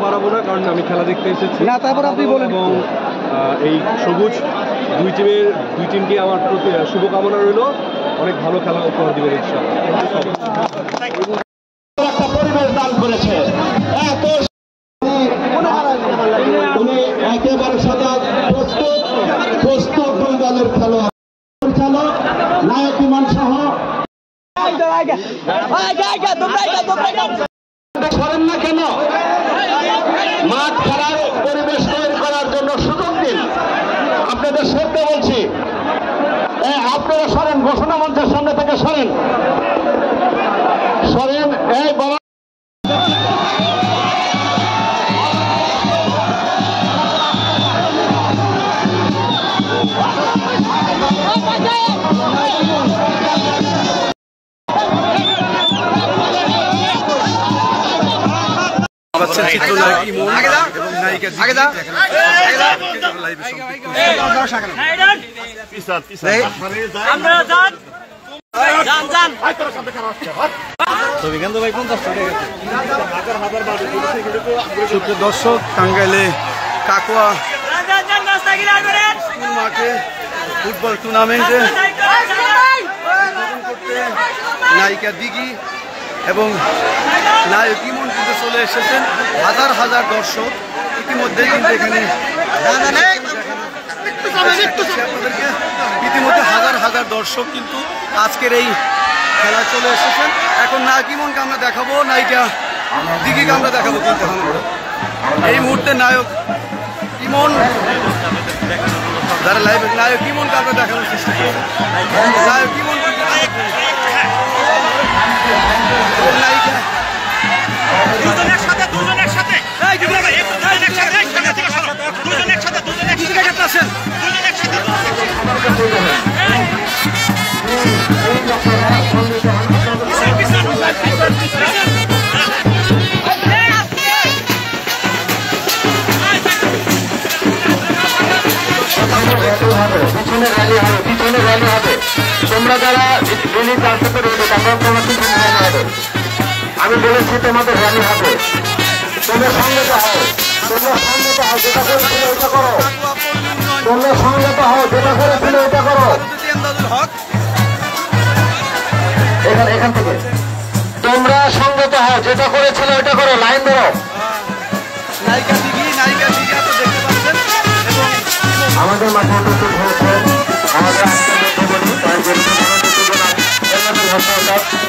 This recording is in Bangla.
বাড়াবো না, কারণ আমি খেলা দেখতে এসেছি। না, তারপর আপনি বলেন। এবং এই সবুজ দুই টিমকে আমার প্রতি শুভকামনা রইল, অনেক ভালো খেলা উপহার দিবেন ইনশাআল্লাহ। একটা পরিবেশ দান করেছে, উনি একেবারে সদা প্রস্তুত দুই দলের খেলোয়াড় পরিচালক নায়ক ইমান সহ করেন না কেন? মাঠ খেলার পরিবেশ তৈরি করার জন্য সুযোগ দিন। আপনাদের সত্যি বলছি, আপনারা সরেন, ঘোষণা মঞ্চের সামনে থেকে সরেন সরেন। এই বড় চিত্রনায়ক ইমন এবং নায়িকা দর্শক, টাঙ্গাইলে কাকোয়া স্কুল মাঠে ফুটবল টুর্নামেন্টে নায়িকা দিঘি এবং নায়ক ইমন কিন্তু চলে এসেছেন। হাজার হাজার দর্শক ইতিমধ্যেই কিন্তু এখানে ইতিমধ্যে হাজার হাজার দর্শক কিন্তু আজকের এই খেলায় চলে এসেছেন। এখন নায়ক ইমনকে আমরা দেখাবো, নায়িকা দিঘিকে আমরা দেখাবো। কিন্তু এই মুহূর্তে নায়ক ইমন যারা লাইভে, নায়ক ইমনকে আমরা দেখানোর চেষ্টা করি। নায়ক ইমন নায়িকা পিছনে র্যালি হবে। তোমরা যারা তার সাথে রয়েছে তারপর পিছনে র্যালি হবে। আমি বলেছি তোমাদের র্যালি হবে, তোমরা সংগত হও, যেটা করেছিল ওইটা করো। তোমরা সংগত হও, যেটা করেছিল ওইটা করো। এখান থেকে তোমরা সংগত হও, যেটা করেছিল ওইটা করো। লাইন ধরো। আমাদের মাঠে উপস্থিত হয়েছে আমাদের আজকের